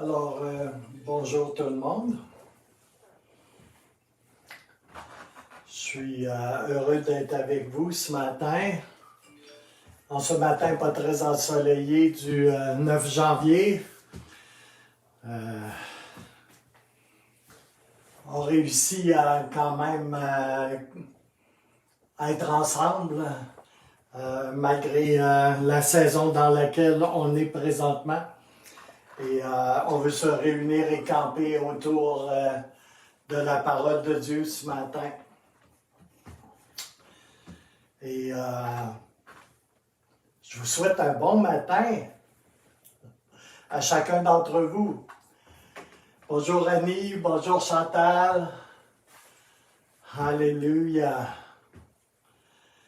Alors, bonjour tout le monde. Je suis heureux d'être avec vous ce matin. En ce matin pas très ensoleillé du 9 janvier. On réussit à quand même être ensemble malgré la saison dans laquelle on est présentement. Et on veut se réunir et camper autour de la parole de Dieu ce matin. Et je vous souhaite un bon matin à chacun d'entre vous. Bonjour Annie, bonjour Chantal. Alléluia.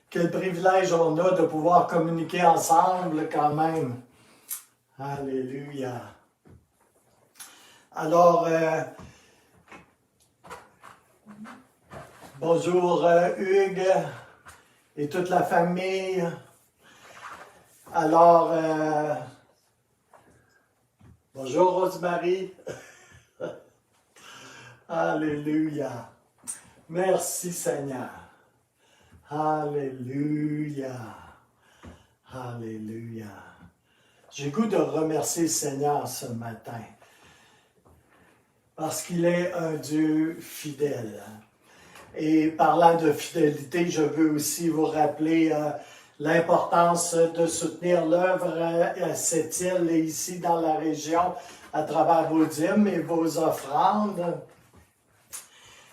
Quel privilège on a de pouvoir communiquer ensemble quand même. Alléluia. Alors, bonjour Hugues et toute la famille. Alors, bonjour Rosemary. Alléluia. Merci Seigneur. Alléluia. Alléluia. J'ai le goût de remercier le Seigneur ce matin. Parce qu'il est un Dieu fidèle. Et parlant de fidélité, je veux aussi vous rappeler l'importance de soutenir l'œuvre à cette île et ici dans la région à travers vos dîmes et vos offrandes.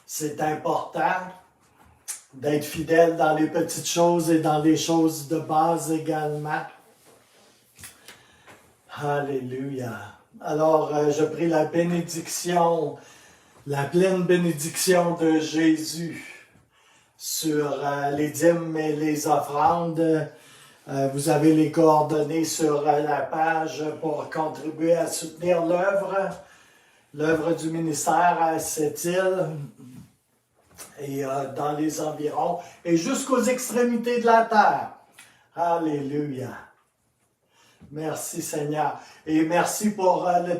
C'est important d'être fidèle dans les petites choses et dans les choses de base également. Alléluia. Alors, je prie la bénédiction, la pleine bénédiction de Jésus sur les dîmes et les offrandes. Vous avez les coordonnées sur la page pour contribuer à soutenir l'œuvre du ministère à cette île et dans les environs et jusqu'aux extrémités de la terre. Alléluia. Merci Seigneur. Et merci pour le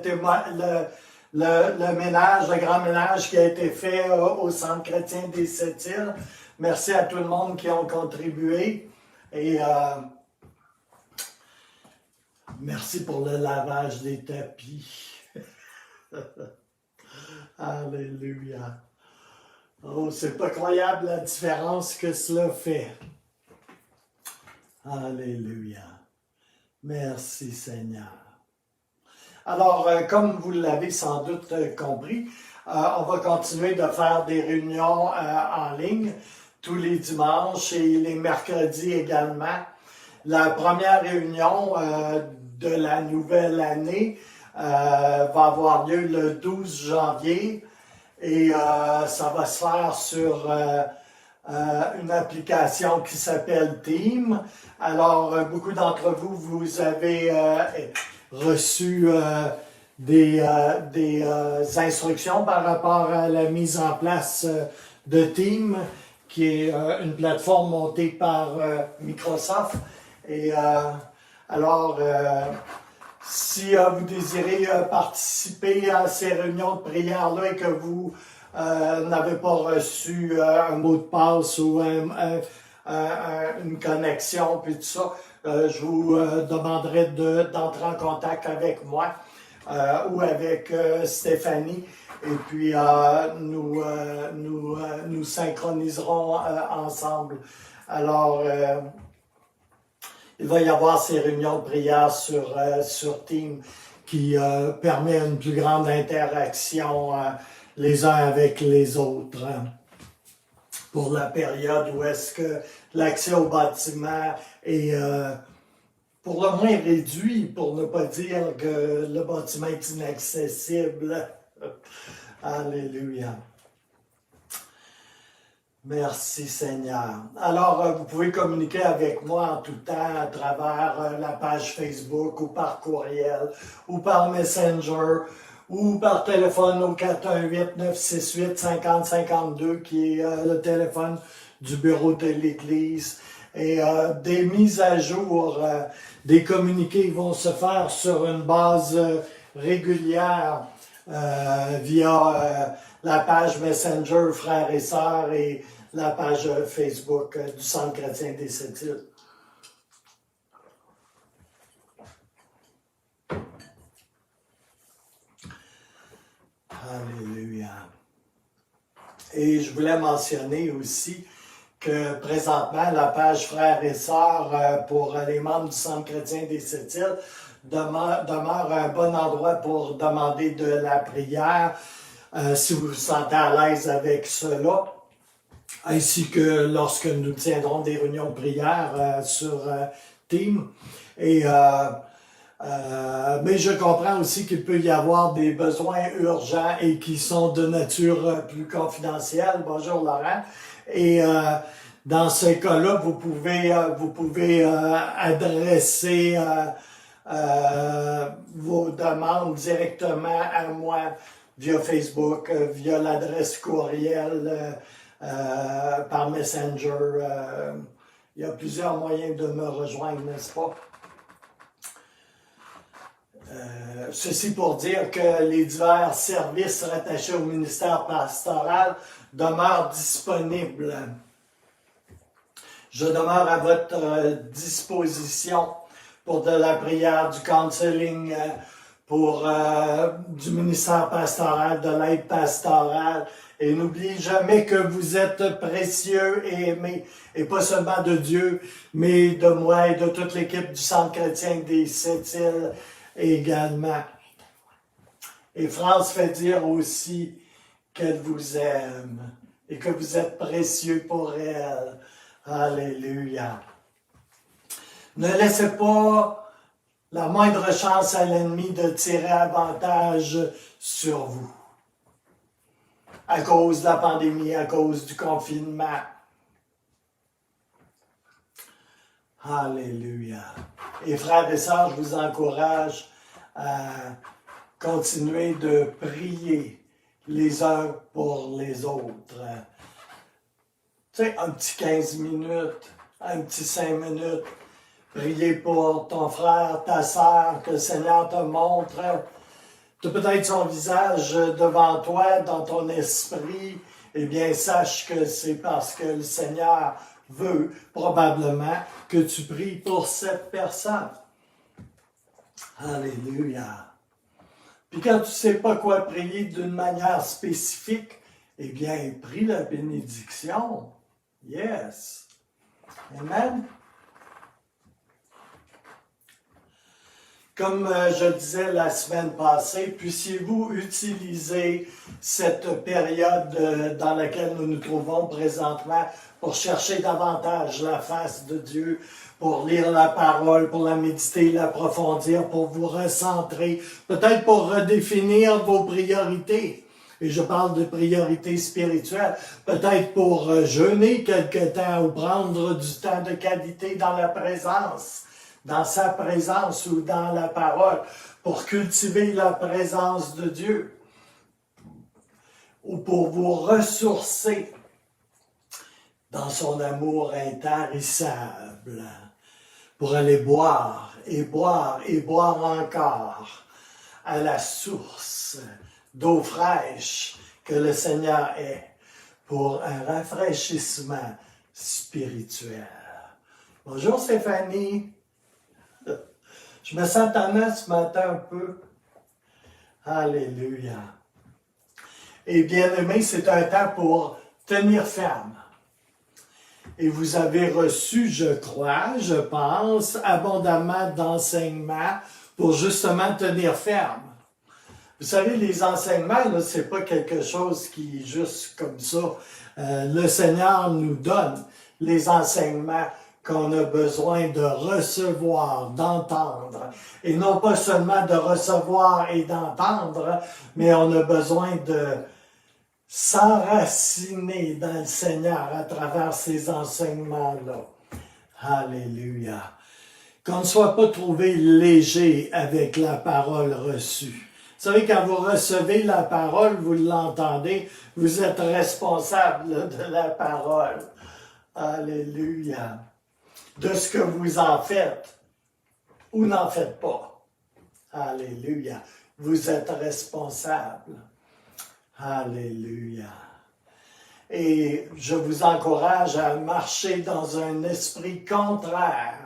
ménage, le grand ménage qui a été fait au Centre chrétien des Sept-Îles. Merci à tout le monde qui ont contribué. Et merci pour le lavage des tapis. Alléluia. Oh, c'est pas croyable la différence que cela fait. Alléluia. Merci Seigneur. Alors, comme vous l'avez sans doute compris, on va continuer de faire des réunions en ligne tous les dimanches et les mercredis également. La première réunion de la nouvelle année va avoir lieu le 12 janvier et ça va se faire sur une application qui s'appelle Team. Alors, beaucoup d'entre vous, vous avez reçu des instructions par rapport à la mise en place de Team, qui est une plateforme montée par Microsoft. Et alors, si vous désirez participer à ces réunions de prière-là et que vous n'avez pas reçu un mot de passe ou une connexion, puis tout ça, je vous demanderai d'entrer en contact avec moi ou avec Stéphanie. Et puis, nous synchroniserons ensemble. Alors, il va y avoir ces réunions de prière sur Teams qui permet une plus grande interaction les uns avec les autres pour la période où est-ce que l'accès au bâtiment est pour le moins réduit, pour ne pas dire que le bâtiment est inaccessible. Alléluia. Merci Seigneur. Alors, vous pouvez communiquer avec moi en tout temps à travers la page Facebook ou par courriel ou par Messenger ou par téléphone au 418-968-5052 qui est le téléphone du bureau de l'Église. Et des mises à jour, des communiqués vont se faire sur une base régulière via la page Messenger Frères et Sœurs et la page Facebook du Centre chrétien des Sept-Îles. Alléluia. Et je voulais mentionner aussi que présentement, la page Frères et Sœurs pour les membres du Centre chrétien des Sept-Îles demeure un bon endroit pour demander de la prière si vous vous sentez à l'aise avec cela, ainsi que lorsque nous tiendrons des réunions de prière sur Teams. Et mais je comprends aussi qu'il peut y avoir des besoins urgents et qui sont de nature plus confidentielle. Bonjour Laurent. Et dans ce cas-là, vous pouvez adresser vos demandes directement à moi via Facebook, via l'adresse courriel, par Messenger. Il y a plusieurs moyens de me rejoindre, n'est-ce pas? Ceci pour dire que les divers services rattachés au ministère pastoral demeurent disponibles. Je demeure à votre disposition pour de la prière, du counseling, pour du ministère pastoral, de l'aide pastorale. Et n'oubliez jamais que vous êtes précieux et aimés, et pas seulement de Dieu, mais de moi et de toute l'équipe du Centre chrétien des Sept-Îles également. Et France fait dire aussi qu'elle vous aime et que vous êtes précieux pour elle. Alléluia. Ne laissez pas la moindre chance à l'ennemi de tirer avantage sur vous. À cause de la pandémie, à cause du confinement. Alléluia. Et frères et sœurs, je vous encourage à continuer de prier les uns pour les autres. Tu sais, un petit 15 minutes, un petit 5 minutes, prier pour ton frère, ta sœur, que le Seigneur te montre. Tu as peut-être son visage devant toi, dans ton esprit. Eh bien, sache que c'est parce que le Seigneur veut probablement que tu pries pour cette personne. Alléluia. Puis quand tu ne sais pas quoi prier d'une manière spécifique, eh bien, prie la bénédiction. Yes. Amen. Comme je disais la semaine passée, puissiez-vous utiliser cette période dans laquelle nous nous trouvons présentement pour chercher davantage la face de Dieu, pour lire la parole, pour la méditer, l'approfondir, pour vous recentrer, peut-être pour redéfinir vos priorités. Et je parle de priorités spirituelles, peut-être pour jeûner quelque temps ou prendre du temps de qualité dans la présence. Dans sa présence ou dans la parole, pour cultiver la présence de Dieu, ou pour vous ressourcer dans son amour intarissable, pour aller boire et boire et boire encore à la source d'eau fraîche que le Seigneur est, pour un rafraîchissement spirituel. Bonjour Stéphanie. Je me sens tannant ce matin un peu. Alléluia. Et bien aimé, c'est un temps pour tenir ferme. Et vous avez reçu, je crois, je pense, abondamment d'enseignements pour justement tenir ferme. Vous savez, les enseignements, là, c'est pas quelque chose qui est juste comme ça. Le Seigneur nous donne les enseignements qu'on a besoin de recevoir, d'entendre. Et non pas seulement de recevoir et d'entendre, mais on a besoin de s'enraciner dans le Seigneur à travers ces enseignements-là. Alléluia. Qu'on ne soit pas trouvé léger avec la parole reçue. Vous savez, quand vous recevez la parole, vous l'entendez, vous êtes responsable de la parole. Alléluia. De ce que vous en faites ou n'en faites pas. Alléluia. vous êtes responsable. Alléluia. Et je vous encourage à marcher dans un esprit contraire.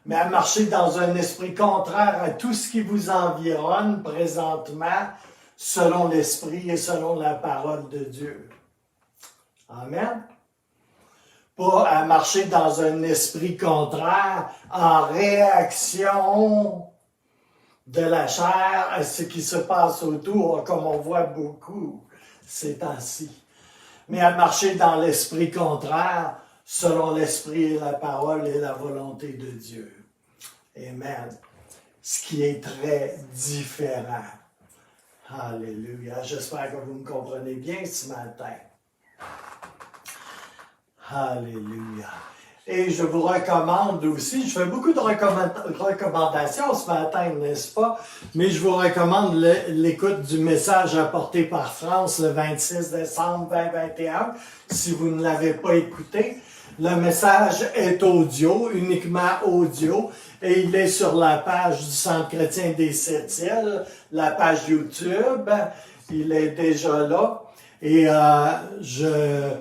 Mais à marcher dans un esprit contraire à tout ce qui vous environne présentement, selon l'esprit et selon la parole de Dieu. Amen. Pas à marcher dans un esprit contraire en réaction de la chair à ce qui se passe autour, comme on voit beaucoup ces temps-ci. Mais à marcher dans l'esprit contraire, selon l'esprit et la parole et la volonté de Dieu. Amen. Ce qui est très différent. Alléluia. J'espère que vous me comprenez bien ce matin. Alléluia. Et je vous recommande aussi, je fais beaucoup de recommandations ce matin, n'est-ce pas? Mais je vous recommande l'écoute du message apporté par France le 26 décembre 2021, si vous ne l'avez pas écouté. Le message est audio, uniquement audio, et il est sur la page du Centre chrétien des Sept-Îles, la page YouTube. Il est déjà là. Et je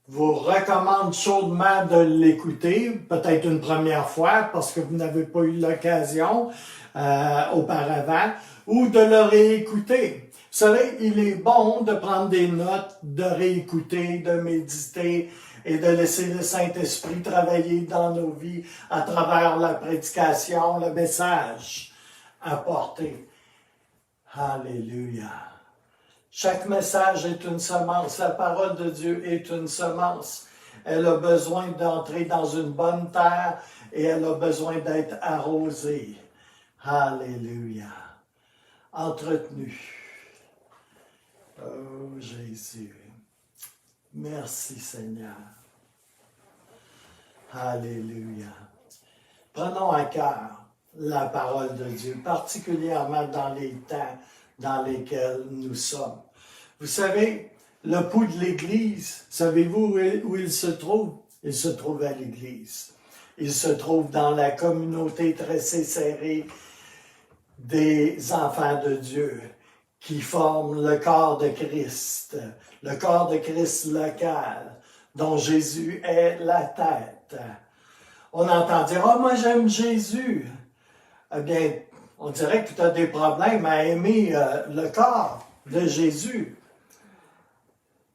vous recommande chaudement de l'écouter, peut-être une première fois, parce que vous n'avez pas eu l'occasion auparavant, ou de le réécouter. Vous savez, il est bon de prendre des notes, de réécouter, de méditer, et de laisser le Saint-Esprit travailler dans nos vies à travers la prédication, le message apporté. Alléluia. Chaque message est une semence. La parole de Dieu est une semence. Elle a besoin d'entrer dans une bonne terre et elle a besoin d'être arrosée. Alléluia. Entretenue. Oh Jésus. Merci Seigneur. Alléluia. Prenons à cœur la parole de Dieu, particulièrement dans les temps dans lesquels nous sommes. Vous savez, le pouls de l'Église, savez-vous où il se trouve? Il se trouve à l'Église. Il se trouve dans la communauté tressée serrée des enfants de Dieu qui forment le corps de Christ local, dont Jésus est la tête. On entend dire « Ah, moi j'aime Jésus ». Eh bien, on dirait que tu as des problèmes à aimer le corps de Jésus.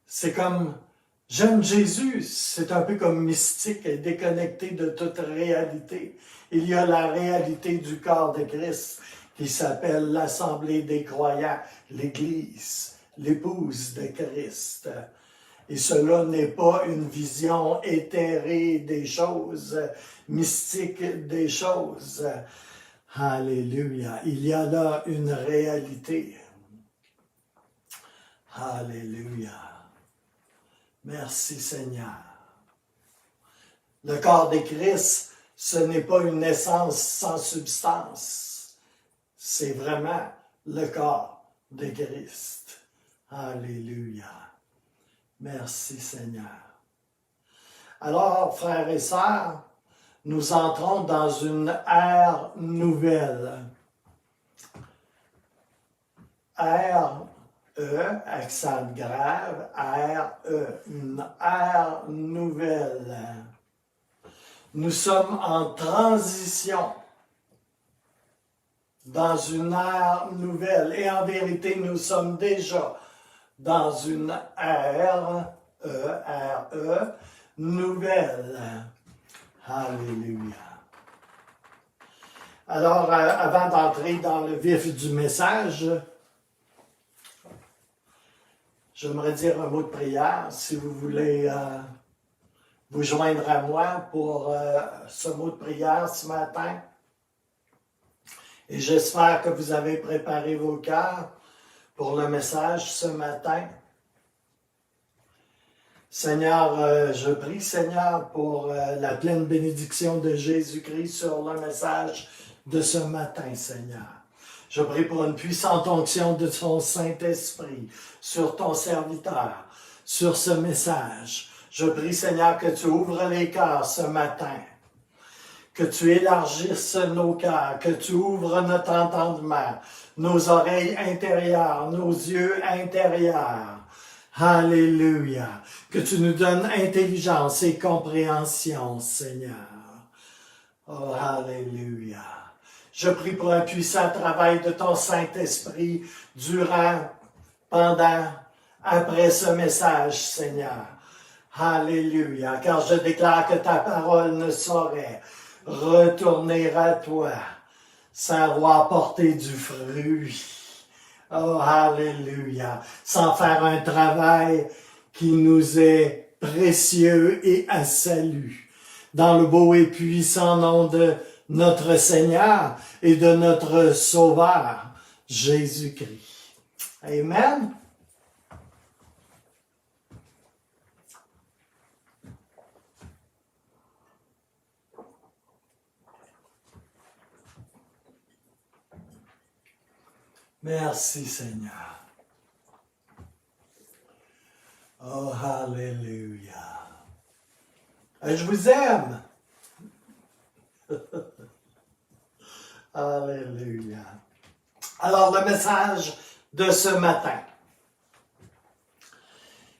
C'est comme « J'aime Jésus », c'est un peu comme mystique et déconnecté de toute réalité. Il y a la réalité du corps de Christ qui s'appelle l'Assemblée des croyants, l'Église, l'épouse de Christ. Et cela n'est pas une vision éthérée des choses, mystique des choses. Alléluia. Il y a là une réalité. Alléluia. Merci Seigneur. Le corps de Christ, ce n'est pas une essence sans substance. C'est vraiment le corps de Christ. Alléluia. Merci Seigneur. Alors, frères et sœurs, nous entrons dans une ère nouvelle. Ère, accent grave, une ère nouvelle. Nous sommes en transition dans une ère nouvelle. Et en vérité, nous sommes déjà dans une ère, nouvelle. Alléluia. Alors, avant d'entrer dans le vif du message, j'aimerais dire un mot de prière, si vous voulez vous joindre à moi pour ce mot de prière ce matin. Et j'espère que vous avez préparé vos cœurs pour le message ce matin. Seigneur, je prie, Seigneur, pour la pleine bénédiction de Jésus-Christ sur le message de ce matin, Seigneur. Je prie pour une puissante onction de ton Saint-Esprit sur ton serviteur, sur ce message. Je prie, Seigneur, que tu ouvres les cœurs ce matin, que tu élargisses nos cœurs, que tu ouvres notre entendement, nos oreilles intérieures, nos yeux intérieurs. Alléluia. Que tu nous donnes intelligence et compréhension, Seigneur. Oh, alléluia. Je prie pour un puissant travail de ton Saint-Esprit durant, pendant, après ce message, Seigneur. Alléluia. Car je déclare que ta parole ne saurait retourner à toi sans avoir porté du fruit. Oh, alléluia. Sans faire un travail qui nous est précieux et à salut. Dans le beau et puissant nom de notre Seigneur et de notre Sauveur, Jésus-Christ. Amen. Merci Seigneur. Oh, alléluia. Je vous aime. Alléluia. Alors, le message de ce matin.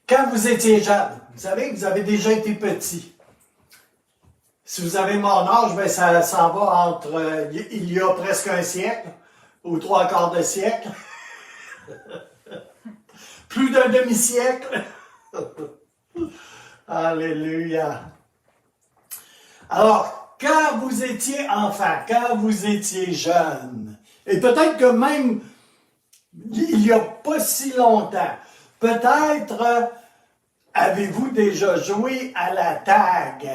Quand vous étiez jeune, vous savez, vous avez déjà été petit. Si vous avez mon âge, ben ça s'en va entre il y a presque un siècle ou 3/4 de siècle. Plus d'un demi-siècle. Alléluia. Alors, quand vous étiez enfant, quand vous étiez jeune, et peut-être que même il n'y a pas si longtemps, peut-être avez-vous déjà joué à la tag?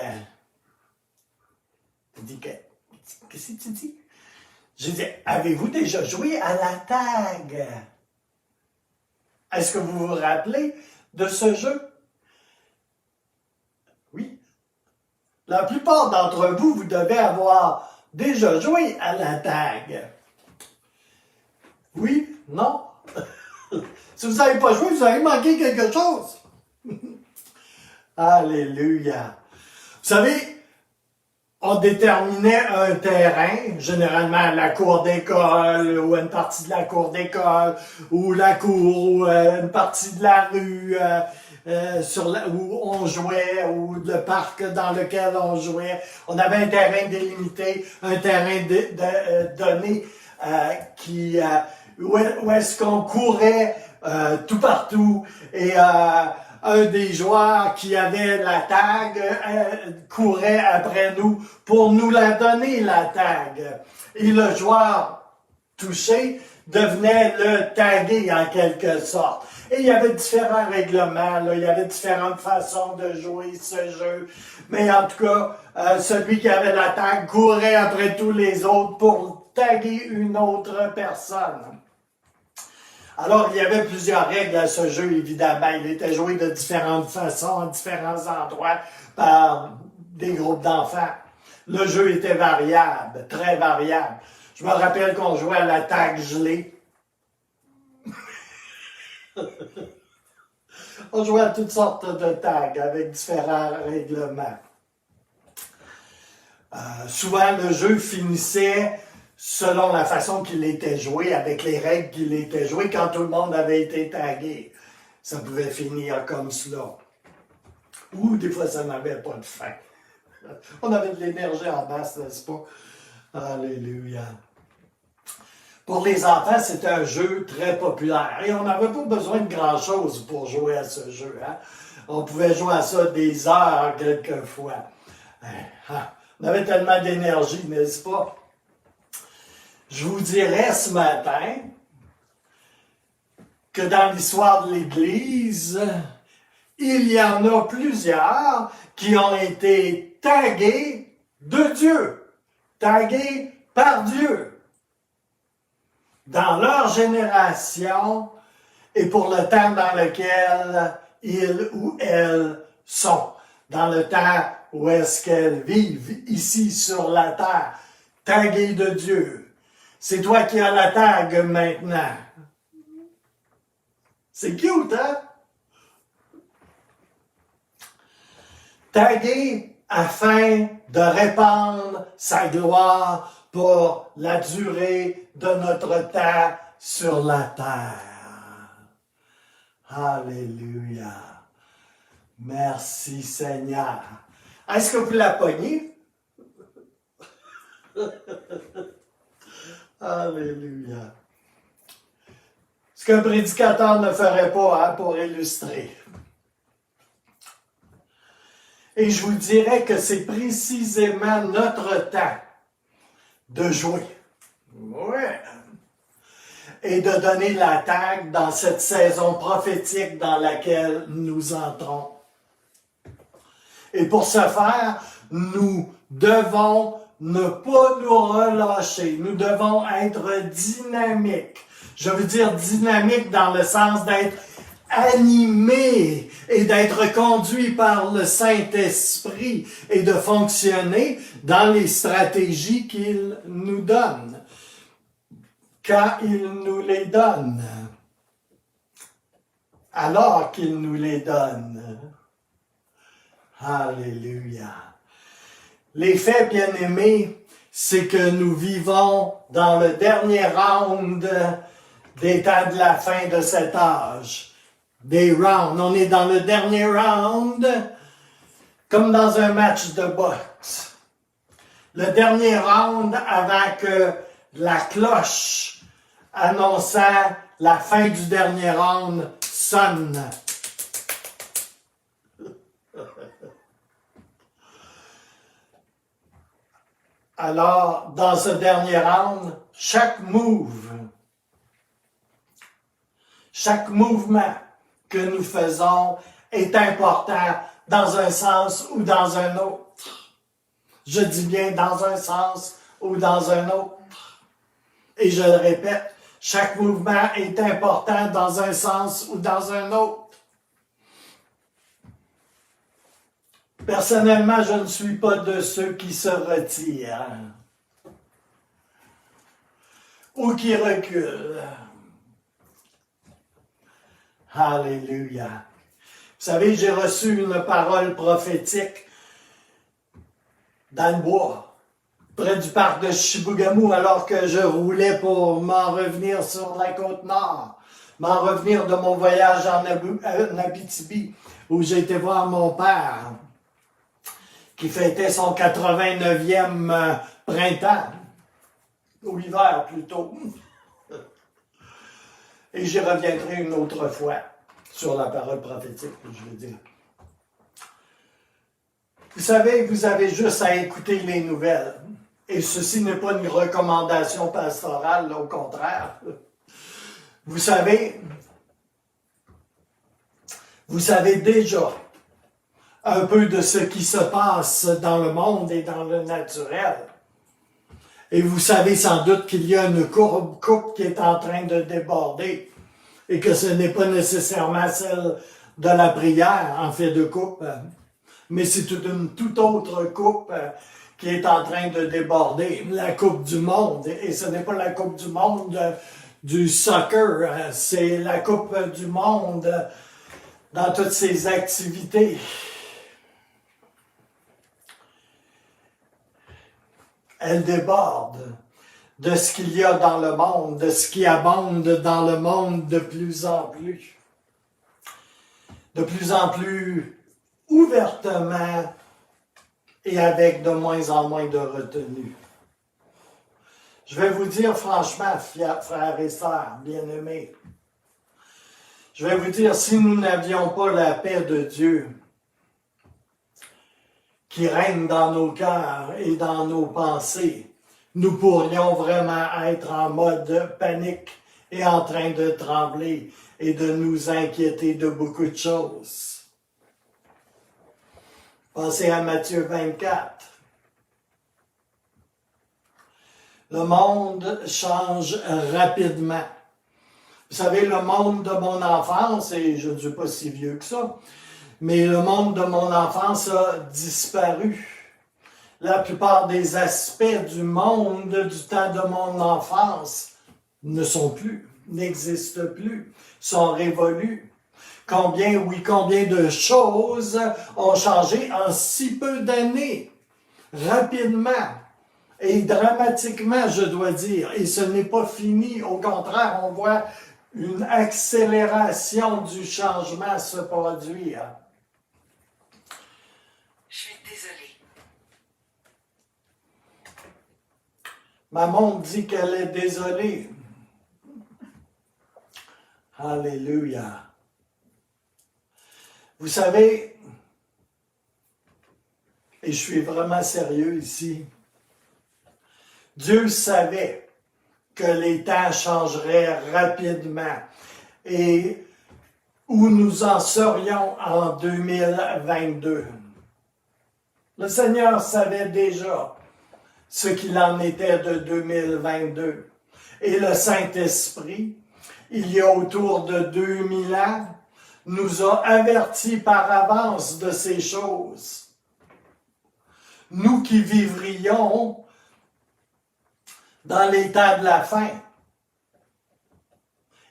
Tu dis qu'est-ce que tu dis? J'ai dit, avez-vous déjà joué à la tag? Est-ce que vous vous rappelez de ce jeu? Oui. La plupart d'entre vous, vous devez avoir déjà joué à la tag. Oui? Non? Si vous n'avez pas joué, vous avez manqué quelque chose. Alléluia. Vous savez, on déterminait un terrain, généralement la cour d'école, ou une partie de la cour d'école, ou la cour, ou une partie de la rue où on jouait, ou le parc dans lequel on jouait. On avait un terrain délimité, un terrain donné où est-ce qu'on courait tout partout, et un des joueurs qui avait la tag courait après nous pour nous la donner, la tag. Et le joueur touché devenait le tagué en quelque sorte. Et il y avait différents règlements, là, il y avait différentes façons de jouer ce jeu. Mais en tout cas, celui qui avait la tag courait après tous les autres pour taguer une autre personne. Alors, il y avait plusieurs règles à ce jeu, évidemment. Il était joué de différentes façons, à différents endroits, par des groupes d'enfants. Le jeu était variable, très variable. Je me rappelle qu'on jouait à la tag gelée. On jouait à toutes sortes de tags avec différents règlements. Souvent, le jeu finissait selon la façon qu'il était joué, avec les règles qu'il était joué, quand tout le monde avait été tagué. Ça pouvait finir comme cela. Ou des fois, ça n'avait pas de fin. On avait de l'énergie en masse, n'est-ce pas? Alléluia. Pour les enfants, c'était un jeu très populaire. Et on n'avait pas besoin de grand-chose pour jouer à ce jeu. Hein? On pouvait jouer à ça des heures, quelquefois. On avait tellement d'énergie, n'est-ce pas? Je vous dirais ce matin que dans l'histoire de l'Église, il y en a plusieurs qui ont été tagués de Dieu, tagués par Dieu, dans leur génération et pour le temps dans lequel ils ou elles sont, dans le temps où est-ce qu'elles vivent ici sur la terre, tagués de Dieu. C'est toi qui as la tag maintenant. C'est cute, hein? Tagué afin de répandre sa gloire pour la durée de notre temps sur la terre. Alléluia. Merci Seigneur. Est-ce que vous la pognez? Alléluia. Ce qu'un prédicateur ne ferait pas pour illustrer. Et je vous dirais que c'est précisément notre temps de jouer. Ouais. Et de donner l'attaque dans cette saison prophétique dans laquelle nous entrons. Et pour ce faire, nous devons ne pas nous relâcher. Nous devons être dynamiques. Je veux dire dynamique dans le sens d'être animé et d'être conduit par le Saint-Esprit et de fonctionner dans les stratégies qu'il nous donne, quand il nous les donne, alors qu'il nous les donne. Alléluia. Les faits, bien-aimés, c'est que nous vivons dans le dernier round des temps de la fin de cet âge. Des rounds. On est dans le dernier round, comme dans un match de boxe. Le dernier round avant que la cloche annonçant la fin du dernier round sonne. Alors, dans ce dernier round, chaque mouvement que nous faisons est important dans un sens ou dans un autre. Je dis bien dans un sens ou dans un autre. Et je le répète, chaque mouvement est important dans un sens ou dans un autre. Personnellement, je ne suis pas de ceux qui se retirent ou qui reculent. Alléluia. Vous savez, j'ai reçu une parole prophétique dans le bois, près du parc de Chibougamau, alors que je roulais pour m'en revenir sur la côte nord, m'en revenir de mon voyage en Abitibi, où j'ai été voir mon père, qui fêtait son 89e printemps, ou hiver plutôt. Et j'y reviendrai une autre fois sur la parole prophétique, je veux dire. Vous savez, vous avez juste à écouter les nouvelles. Et ceci n'est pas une recommandation pastorale, au contraire. Vous savez déjà un peu de ce qui se passe dans le monde et dans le naturel. Et vous savez sans doute qu'il y a une coupe qui est en train de déborder et que ce n'est pas nécessairement celle de la prière en fait de coupe, mais c'est une toute autre coupe qui est en train de déborder, la coupe du monde. Et ce n'est pas la coupe du monde du soccer, c'est la coupe du monde dans toutes ses activités. Elle déborde de ce qu'il y a dans le monde, de ce qui abonde dans le monde de plus en plus ouvertement et avec de moins en moins de retenue. Je vais vous dire franchement, frères et sœurs, bien-aimés, je vais vous dire, si nous n'avions pas la paix de Dieu, qui règne dans nos cœurs et dans nos pensées, nous pourrions vraiment être en mode panique et en train de trembler et de nous inquiéter de beaucoup de choses. Pensez à Matthieu 24. Le monde change rapidement. Vous savez, le monde de mon enfance, et je ne suis pas si vieux que ça, mais le monde de mon enfance a disparu. La plupart des aspects du monde du temps de mon enfance ne sont plus, n'existent plus, sont révolus. combien de choses ont changé en si peu d'années, rapidement et dramatiquement, je dois dire. Et ce n'est pas fini, au contraire, on voit une accélération du changement se produire. Je suis désolée. Ma montre dit qu'elle est désolée. Alléluia. Vous savez, et je suis vraiment sérieux ici, Dieu savait que les temps changeraient rapidement et où nous en serions en 2022. Le Seigneur savait déjà ce qu'il en était de 2022. Et le Saint-Esprit, il y a autour de 2000 ans, nous a avertis par avance de ces choses. Nous qui vivrions dans les temps de la fin.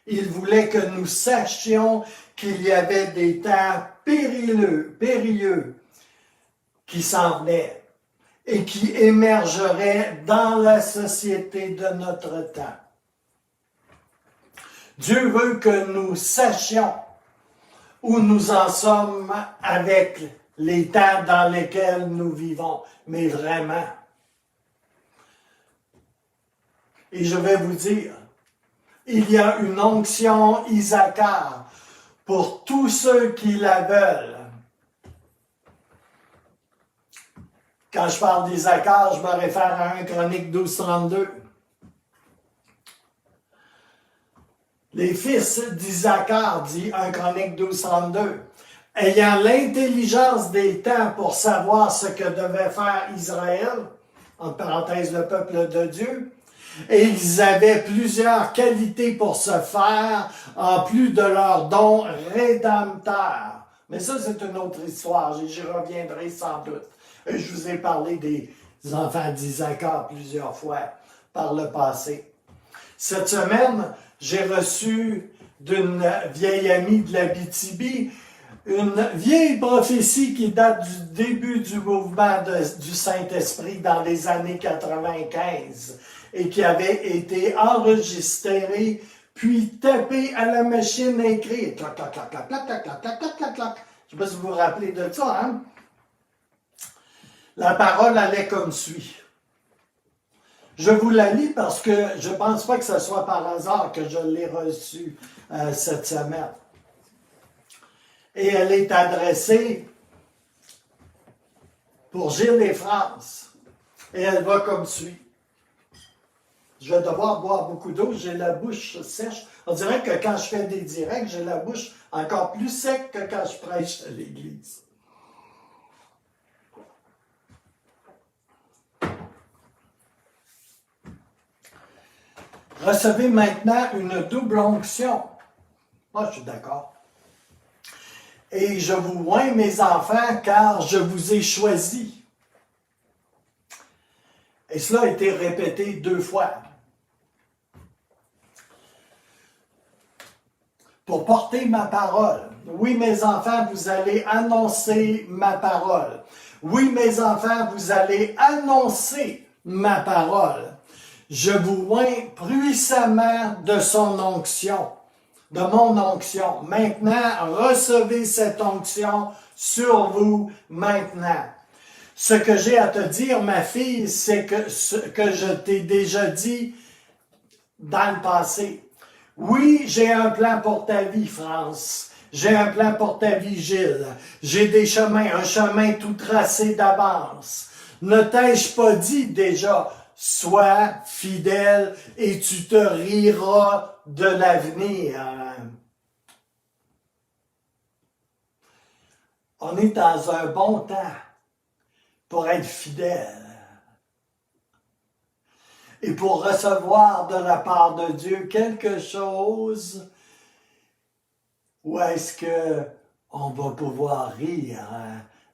Il voulait que nous sachions qu'il y avait des temps périlleux qui s'en venaient et qui émergeraient dans la société de notre temps. Dieu veut que nous sachions où nous en sommes avec les temps dans lesquels nous vivons, mais vraiment. Et je vais vous dire, il y a une onction Issachar pour tous ceux qui la veulent. Quand je parle d'Issachar, je me réfère à 1 Chronique 12:32. Les fils d'Issachar, dit 1 Chronique 12:32, ayant l'intelligence des temps pour savoir ce que devait faire Israël, en parenthèse le peuple de Dieu, et ils avaient plusieurs qualités pour se faire, en plus de leur don rédempteur. Mais ça, c'est une autre histoire, j'y reviendrai sans doute. Je vous ai parlé des enfants d'Issachar plusieurs fois par le passé. Cette semaine, j'ai reçu d'une vieille amie de l'Abitibi une vieille prophétie qui date du début du mouvement du Saint-Esprit dans les années 95 et qui avait été enregistrée puis tapée à la machine à écrire. Clac, clac, clac, clac, clac, clac, clac, clac, clac, clac, clac. Je ne sais pas si vous vous rappelez de ça, hein? La parole allait comme suit. Je vous la lis parce que je ne pense pas que ce soit par hasard que je l'ai reçue cette semaine. Et elle est adressée pour Gilles et France. Et elle va comme suit. Je vais devoir boire beaucoup d'eau, j'ai la bouche sèche. On dirait que quand je fais des directs, j'ai la bouche encore plus sec que quand je prêche à l'église. Recevez maintenant une double onction. Moi, je suis d'accord. Et je vous oins, mes enfants, car je vous ai choisis. Et cela a été répété 2 fois. Pour porter ma parole. Oui, mes enfants, vous allez annoncer ma parole. Oui, mes enfants, vous allez annoncer ma parole. Je vous oins puissamment de son onction, de mon onction. Maintenant, recevez cette onction sur vous maintenant. Ce que j'ai à te dire, ma fille, c'est que ce que je t'ai déjà dit dans le passé. Oui, j'ai un plan pour ta vie, France. J'ai un plan pour ta vie, Gilles. J'ai des chemins, un chemin tout tracé d'avance. Ne t'ai-je pas dit déjà, sois fidèle et tu te riras de l'avenir. On est dans un bon temps pour être fidèle et pour recevoir de la part de Dieu quelque chose où est-ce que on va pouvoir rire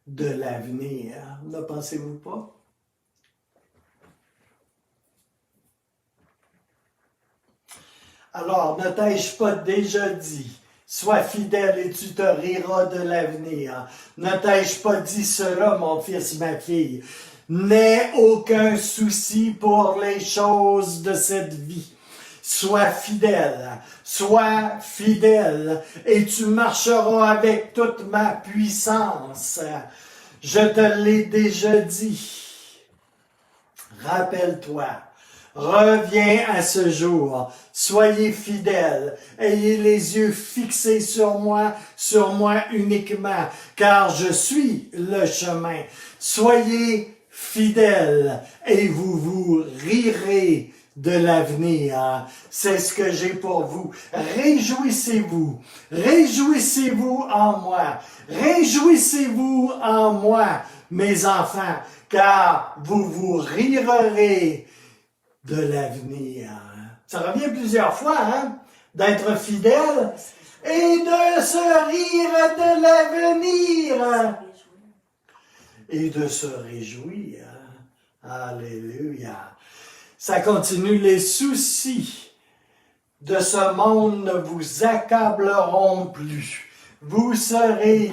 de l'avenir. Ne pensez-vous pas? Alors, ne t'ai-je pas déjà dit, Sois fidèle et tu te riras de l'avenir. Ne t'ai-je pas dit cela, mon fils, ma fille? N'aie aucun souci pour les choses de cette vie. Sois fidèle, et tu marcheras avec toute ma puissance. Je te l'ai déjà dit. Rappelle-toi. Reviens à ce jour, soyez fidèles, ayez les yeux fixés sur moi uniquement, car je suis le chemin. Soyez fidèles et vous vous rirez de l'avenir. C'est ce que j'ai pour vous. Réjouissez-vous en moi. Réjouissez-vous en moi, mes enfants, car vous vous rirez de l'avenir. Ça revient plusieurs fois, hein? D'être fidèle et de se rire de l'avenir. Et de se réjouir. Alléluia. Ça continue. Les soucis de ce monde ne vous accableront plus. Vous serez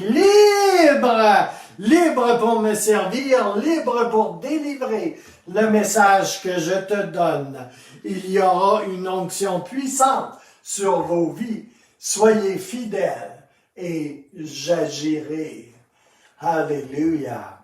libre pour me servir, libre pour délivrer le message que je te donne. Il y aura une onction puissante sur vos vies. Soyez fidèles et j'agirai. Alléluia.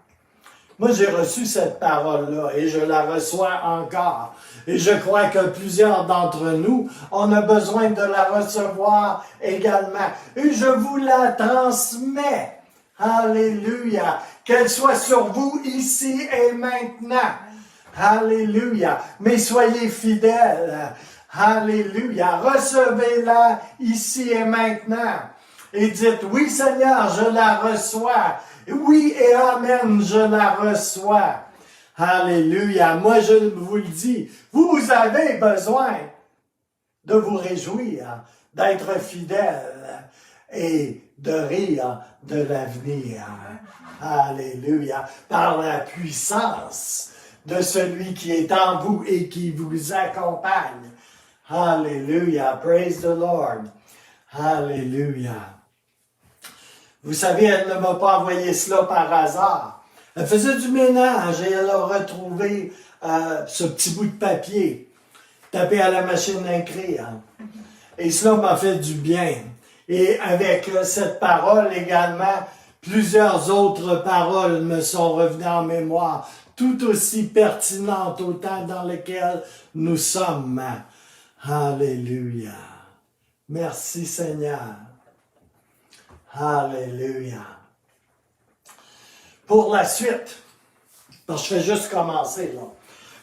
Moi, j'ai reçu cette parole-là et je la reçois encore. Et je crois que plusieurs d'entre nous, on a besoin de la recevoir également. Et je vous la transmets. Alléluia. Qu'elle soit sur vous ici et maintenant. Alléluia. Mais soyez fidèles. Alléluia. Recevez-la ici et maintenant. Et dites, oui Seigneur, je la reçois. Oui et amen, je la reçois. Alléluia. Moi, je vous le dis, vous avez besoin de vous réjouir, d'être fidèle et de rire de l'avenir. Alléluia. Par la puissance de celui qui est en vous et qui vous accompagne. Alléluia. Praise the Lord. Alléluia. Vous savez, elle ne m'a pas envoyé cela par hasard. Elle faisait du ménage et elle a retrouvé ce petit bout de papier tapé à la machine à écrire. Et cela m'a fait du bien. Et avec cette parole également, plusieurs autres paroles me sont revenues en mémoire, tout aussi pertinentes au temps dans lequel nous sommes. Alléluia. Merci Seigneur. Alléluia. Pour la suite, parce que je fais juste commencer là.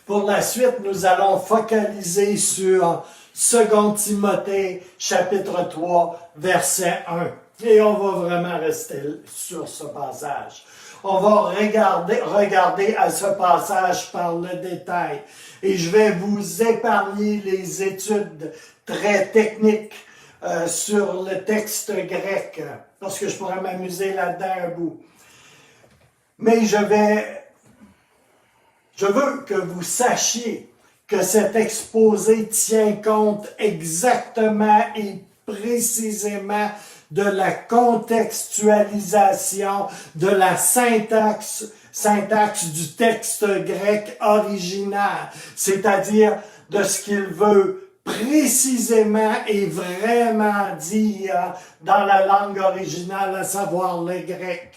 Pour la suite, nous allons focaliser sur 2 Timothée, chapitre 3, verset 1. Et on va vraiment rester sur ce passage. On va regarder à ce passage par le détail. Et je vais vous épargner les études très techniques sur le texte grec, parce que je pourrais m'amuser là-dedans un bout. Mais je veux que vous sachiez que cet exposé tient compte exactement et précisément de la contextualisation, de la syntaxe du texte grec original, c'est-à-dire de ce qu'il veut précisément et vraiment dire dans la langue originale, à savoir le grec.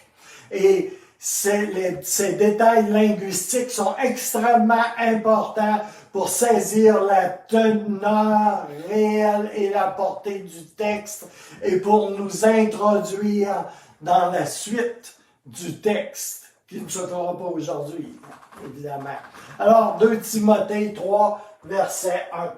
Et ces détails linguistiques sont extrêmement importants pour saisir la teneur réelle et la portée du texte et pour nous introduire dans la suite du texte, qui ne se fera pas aujourd'hui, évidemment. Alors, 2 Timothée 3, verset 1.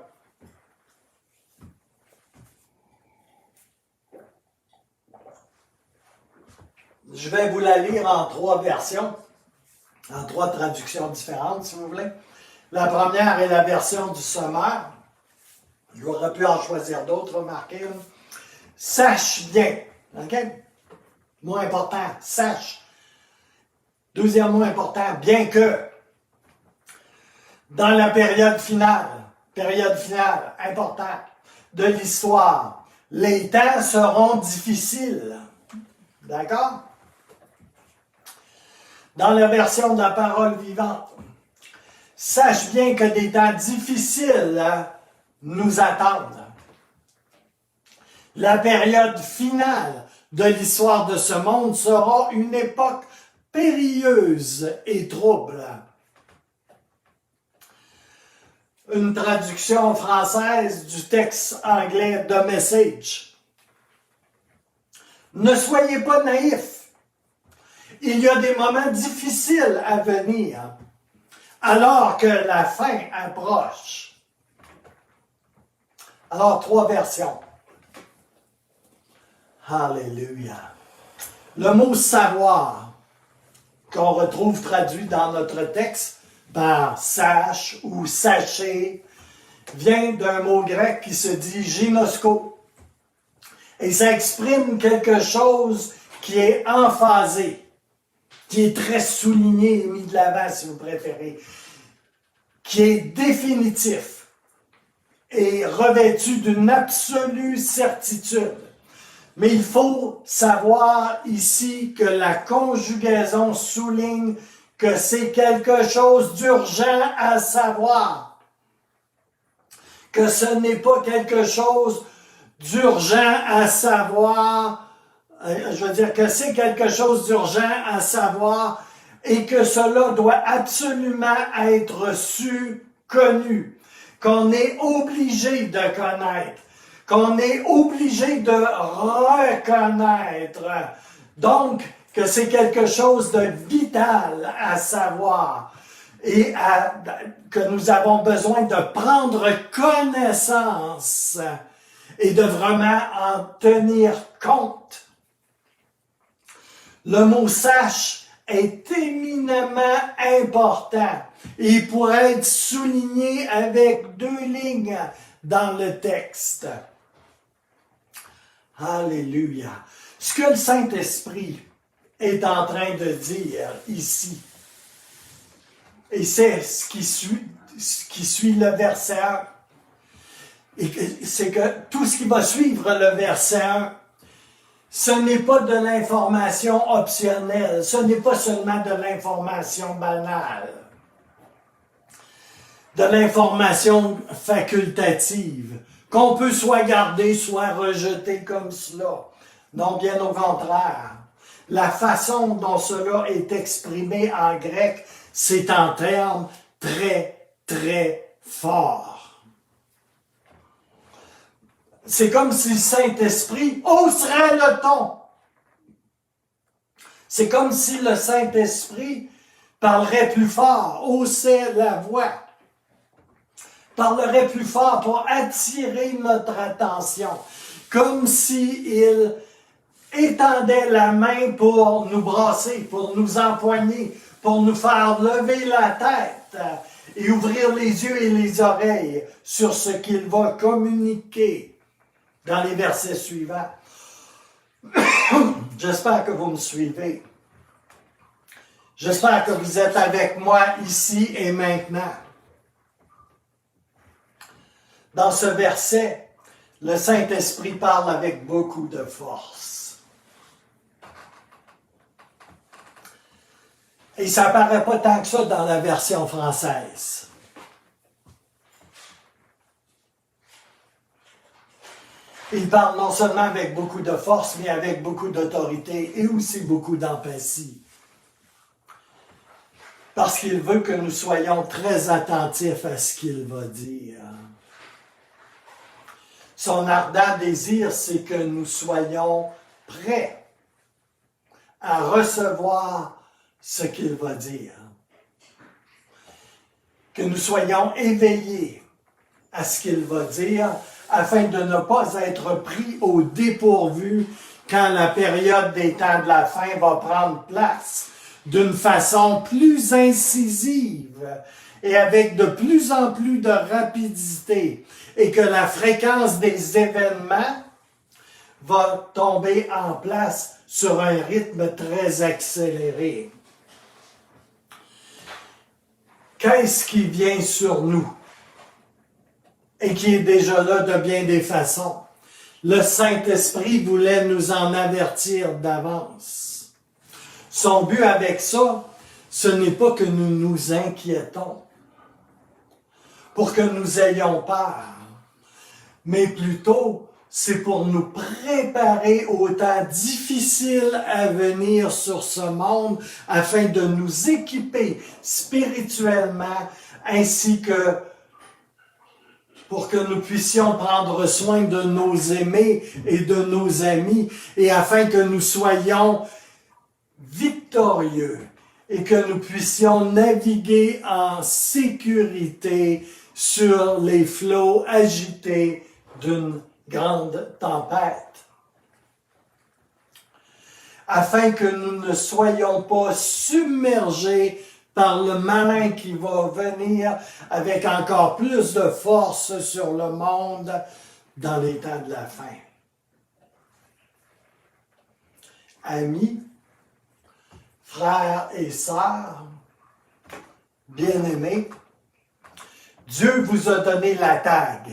Je vais vous la lire en 3 versions, en 3 traductions différentes, si vous voulez. La première est la version du Sommaire. J'aurais pu en choisir d'autres, remarquez. Sache bien. OK? Mot important, sache. Deuxième mot important, bien que. Dans la période finale, importante, de l'histoire, les temps seront difficiles. D'accord? Dans la version de la parole vivante, sache bien que des temps difficiles nous attendent. La période finale de l'histoire de ce monde sera une époque périlleuse et trouble. Une traduction française du texte anglais The Message. Ne soyez pas naïfs. Il y a des moments difficiles à venir, alors que la fin approche. Alors, 3 versions. Alléluia. Le mot savoir, qu'on retrouve traduit dans notre texte par sache ou sachez, vient d'un mot grec qui se dit gynosko. Et ça exprime quelque chose qui est emphasé, qui est très souligné et mis de l'avant si vous préférez, qui est définitif et revêtu d'une absolue certitude. Mais il faut savoir ici que la conjugaison souligne que c'est quelque chose d'urgent à savoir. Que ce n'est pas quelque chose d'urgent à savoir, je veux dire que c'est quelque chose d'urgent à savoir et que cela doit absolument être su, connu, qu'on est obligé de connaître, qu'on est obligé de reconnaître. Donc, que c'est quelque chose de vital à savoir et que nous avons besoin de prendre connaissance et de vraiment en tenir compte. Le mot « sache » est éminemment important et il pourrait être souligné avec 2 lignes dans le texte. Alléluia. Ce que le Saint-Esprit est en train de dire ici, et c'est ce qui suit le verset 1, et c'est que tout ce qui va suivre le verset 1, ce n'est pas de l'information optionnelle, ce n'est pas seulement de l'information banale, de l'information facultative, qu'on peut soit garder, soit rejeter comme cela. Non, bien au contraire. La façon dont cela est exprimé en grec, c'est en termes très, très forts. C'est comme si le Saint-Esprit hausserait le ton. C'est comme si le Saint-Esprit parlerait plus fort, haussait la voix, parlerait plus fort pour attirer notre attention, comme s'il étendait la main pour nous brasser, pour nous empoigner, pour nous faire lever la tête et ouvrir les yeux et les oreilles sur ce qu'il va communiquer dans les versets suivants. J'espère que vous me suivez. J'espère que vous êtes avec moi ici et maintenant. Dans ce verset, le Saint-Esprit parle avec beaucoup de force. Et ça ne paraît pas tant que ça dans la version française. Il parle non seulement avec beaucoup de force, mais avec beaucoup d'autorité et aussi beaucoup d'empathie. Parce qu'il veut que nous soyons très attentifs à ce qu'il va dire. Son ardent désir, c'est que nous soyons prêts à recevoir ce qu'il va dire. Que nous soyons éveillés à ce qu'il va dire, afin de ne pas être pris au dépourvu quand la période des temps de la fin va prendre place d'une façon plus incisive et avec de plus en plus de rapidité, et que la fréquence des événements va tomber en place sur un rythme très accéléré. Qu'est-ce qui vient sur nous et qui est déjà là de bien des façons? Le Saint-Esprit voulait nous en avertir d'avance. Son but avec ça, ce n'est pas que nous nous inquiétons, pour que nous ayons peur, mais plutôt c'est pour nous préparer au temps difficile à venir sur ce monde afin de nous équiper spirituellement ainsi que pour que nous puissions prendre soin de nos aimés et de nos amis et afin que nous soyons victorieux et que nous puissions naviguer en sécurité sur les flots agités d'une grande tempête. Afin que nous ne soyons pas submergés par le malin qui va venir avec encore plus de force sur le monde dans les temps de la fin. Amis, frères et sœurs, bien-aimés, Dieu vous a donné la tag.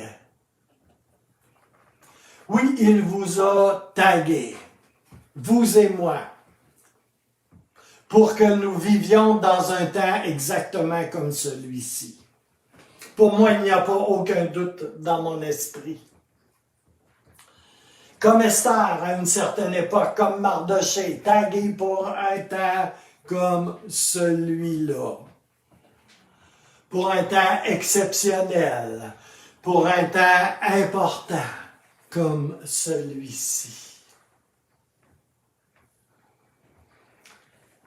Oui, il vous a tagué, vous et moi, pour que nous vivions dans un temps exactement comme celui-ci. Pour moi, il n'y a pas aucun doute dans mon esprit. Comme Esther à une certaine époque, comme Mardochée, tagué pour un temps comme celui-là. Pour un temps exceptionnel, pour un temps important comme celui-ci.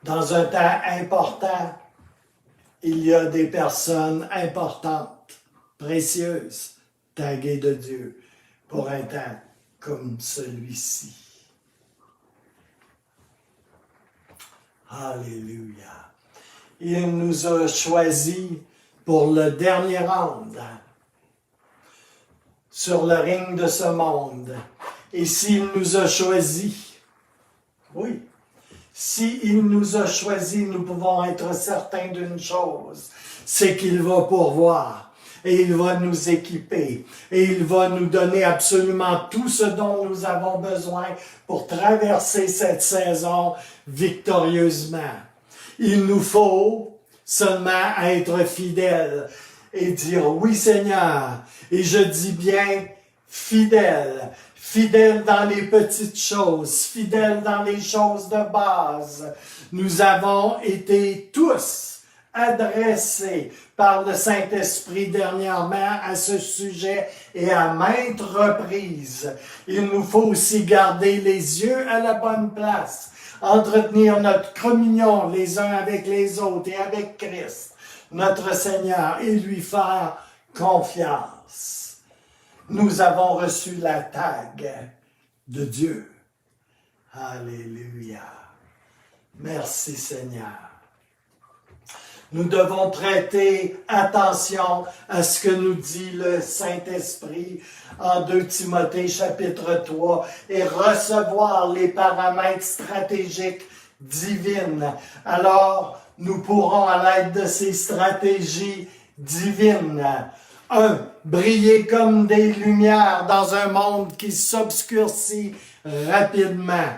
Dans un temps important, il y a des personnes importantes, précieuses, taguées de Dieu, pour un temps comme celui-ci. Alléluia. Il nous a choisis pour le dernier round sur le ring de ce monde. Et s'il nous a choisis, oui, s'il nous a choisis, nous pouvons être certains d'une chose, c'est qu'il va pourvoir. Et il va nous équiper. Et il va nous donner absolument tout ce dont nous avons besoin pour traverser cette saison victorieusement. Il nous faut seulement être fidèles et dire oui Seigneur. Et je dis bien fidèle. Fidèle dans les petites choses. Fidèle dans les choses de base. Nous avons été tous adressé par le Saint-Esprit dernièrement à ce sujet et à maintes reprises. Il nous faut aussi garder les yeux à la bonne place, entretenir notre communion les uns avec les autres et avec Christ, notre Seigneur, et lui faire confiance. Nous avons reçu la tag de Dieu. Alléluia. Merci Seigneur. Nous devons prêter attention à ce que nous dit le Saint-Esprit en 2 Timothée chapitre 3 et recevoir les paramètres stratégiques divines. Alors, nous pourrons, à l'aide de ces stratégies divines, 1. Briller comme des lumières dans un monde qui s'obscurcit rapidement.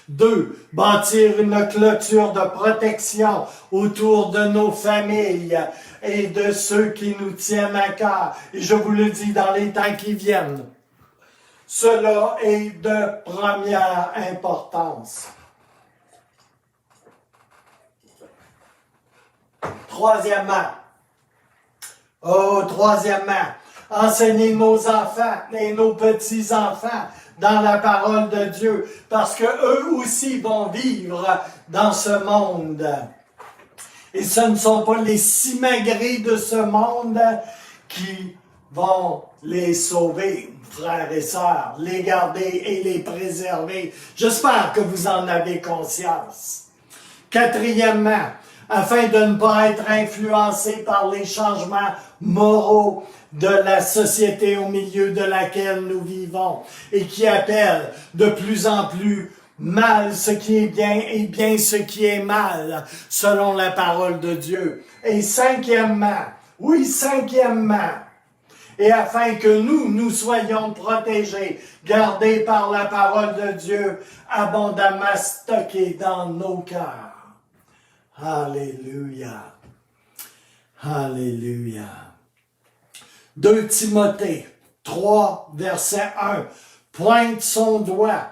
2. Bâtir une clôture de protection autour de nos familles et de ceux qui nous tiennent à cœur. Et je vous le dis dans les temps qui viennent. Cela est de première importance. Troisièmement, enseigner nos enfants et nos petits-enfants dans la parole de Dieu, parce que eux aussi vont vivre dans ce monde. Et ce ne sont pas les simagrées de ce monde qui vont les sauver, frères et sœurs, les garder et les préserver. J'espère que vous en avez conscience. Quatrièmement, afin de ne pas être influencé par les changements moraux de la société au milieu de laquelle nous vivons et qui appelle de plus en plus mal ce qui est bien et bien ce qui est mal, selon la parole de Dieu. Et cinquièmement, et afin que nous soyons protégés, gardés par la parole de Dieu, abondamment stockés dans nos cœurs. Alléluia. Alléluia. 2 Timothée 3, verset 1, pointe son doigt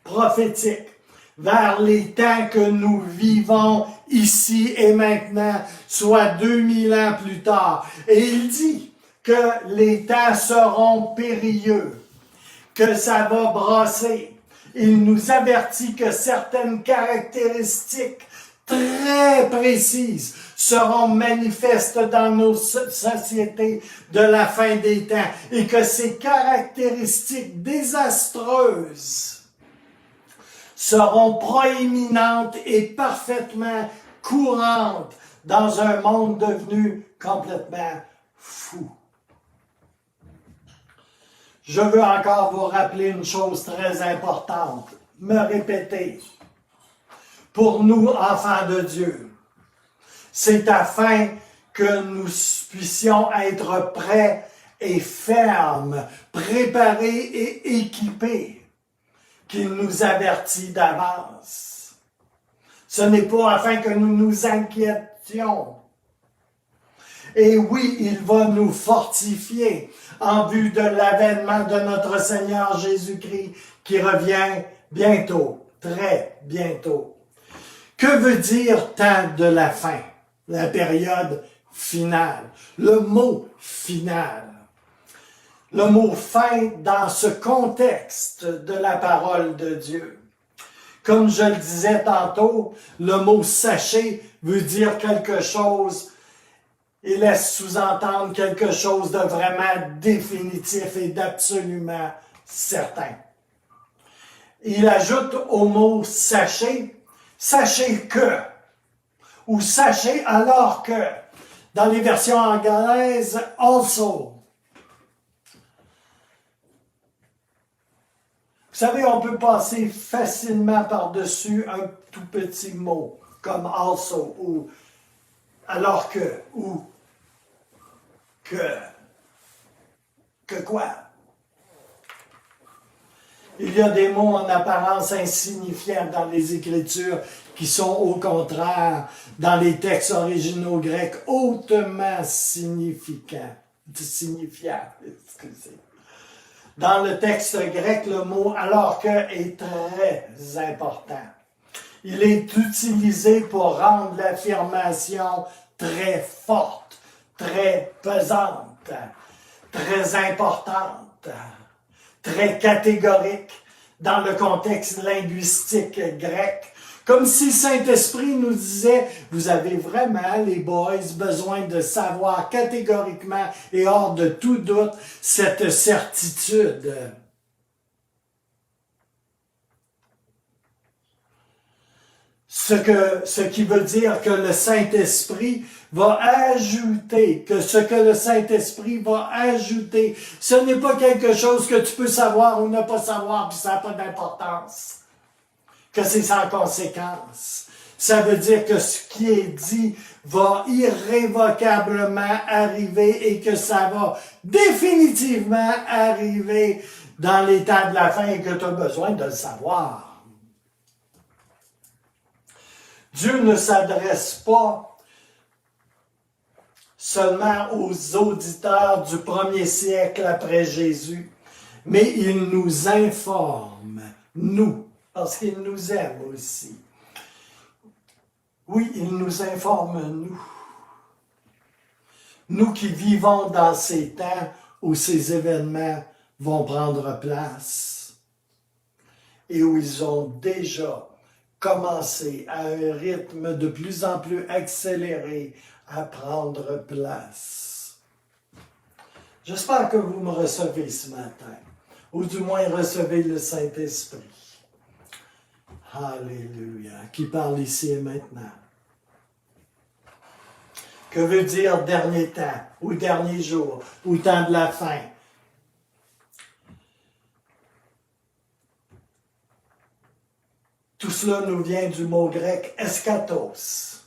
prophétique vers les temps que nous vivons ici et maintenant, soit 2000 ans plus tard. Et il dit que les temps seront périlleux, que ça va brasser. Il nous avertit que certaines caractéristiques très précises seront manifestes dans nos sociétés de la fin des temps et que ces caractéristiques désastreuses seront proéminentes et parfaitement courantes dans un monde devenu complètement fou. Je veux encore vous rappeler une chose très importante, me répéter. Pour nous, enfants de Dieu, c'est afin que nous puissions être prêts et fermes, préparés et équipés, qu'il nous avertit d'avance. Ce n'est pas afin que nous nous inquiétions. Et oui, il va nous fortifier en vue de l'avènement de notre Seigneur Jésus-Christ qui revient bientôt, très bientôt. Que veut dire temps de la fin? La période finale. Le mot final. Le mot fin dans ce contexte de la parole de Dieu. Comme je le disais tantôt, le mot sachez veut dire quelque chose et laisse sous-entendre quelque chose de vraiment définitif et d'absolument certain. Il ajoute au mot sachez, sachez que, ou sachez alors que, dans les versions anglaises, also. Vous savez, on peut passer facilement par-dessus un tout petit mot, comme also, ou alors que, ou que quoi? Il y a des mots en apparence insignifiants dans les Écritures qui sont au contraire, dans les textes originaux grecs, hautement signifiants. Excusez. Dans le texte grec, le mot « alors que » est très important. Il est utilisé pour rendre l'affirmation très forte, très pesante, très importante, très catégorique dans le contexte linguistique grec. Comme si le Saint-Esprit nous disait, vous avez vraiment, les boys, besoin de savoir catégoriquement et hors de tout doute cette certitude. Ce qui veut dire que le Saint-Esprit va ajouter, que ce que le Saint-Esprit va ajouter, ce n'est pas quelque chose que tu peux savoir ou ne pas savoir, puis ça n'a pas d'importance. Que c'est sans conséquence. Ça veut dire que ce qui est dit va irrévocablement arriver et que ça va définitivement arriver dans les temps de la fin et que tu as besoin de le savoir. Dieu ne s'adresse pas seulement aux auditeurs du 1er siècle après Jésus, mais il nous informe, nous, parce qu'il nous aime aussi. Oui, il nous informe, nous. Nous qui vivons dans ces temps où ces événements vont prendre place et où ils ont déjà commencé à un rythme de plus en plus accéléré à prendre place. J'espère que vous me recevez ce matin, ou du moins recevez le Saint-Esprit. Alléluia, qui parle ici et maintenant. Que veut dire dernier temps, ou dernier jour, ou temps de la fin? Tout cela nous vient du mot grec eschatos,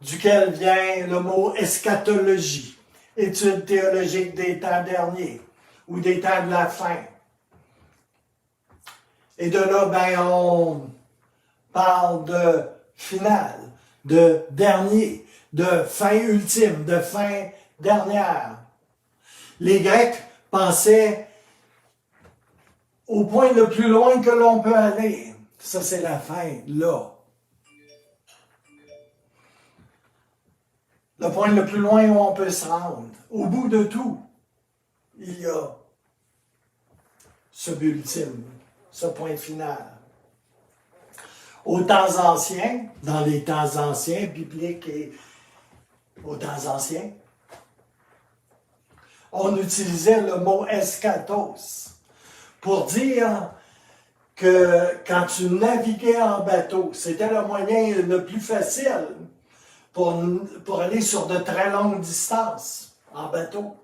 duquel vient le mot eschatologie. étude théologique des temps derniers ou des temps de la fin. Et de là, ben, on parle de finale, de dernier, de fin ultime, de fin dernière. Les Grecs pensaient au point le plus loin que l'on peut aller. Ça, c'est la fin, là. Le point le plus loin où on peut se rendre. Au bout de tout, il y a ce but ultime, ce point final. Aux temps anciens, dans les temps anciens, bibliques et aux temps anciens, on utilisait le mot eschatos pour dire que quand tu naviguais en bateau, c'était le moyen le plus facile pour aller sur de très longues distances en bateau.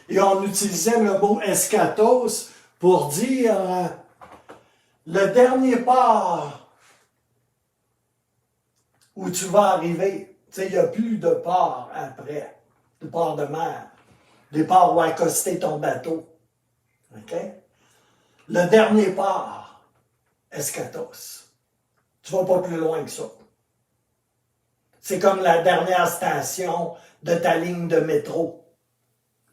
Et on utilisait le mot eschatos pour dire le dernier port où tu vas arriver. Tu sais, il n'y a plus de port après, de port de mer, des ports où accoster ton bateau. OK? Le dernier port, eschatos. Tu ne vas pas plus loin que ça. C'est comme la dernière station de ta ligne de métro.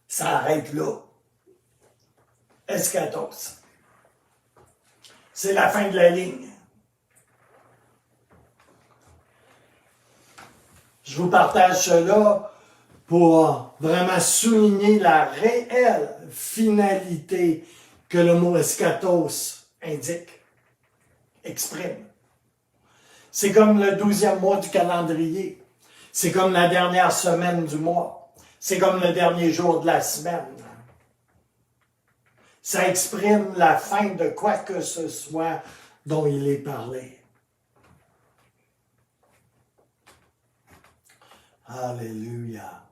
Ça arrête là. Eschatos. C'est la fin de la ligne. Je vous partage cela pour vraiment souligner la réelle finalité que le mot eschatos indique, exprime. C'est comme le 12e mois du calendrier. C'est comme la dernière semaine du mois. C'est comme le dernier jour de la semaine. Ça exprime la fin de quoi que ce soit dont il est parlé. Alléluia.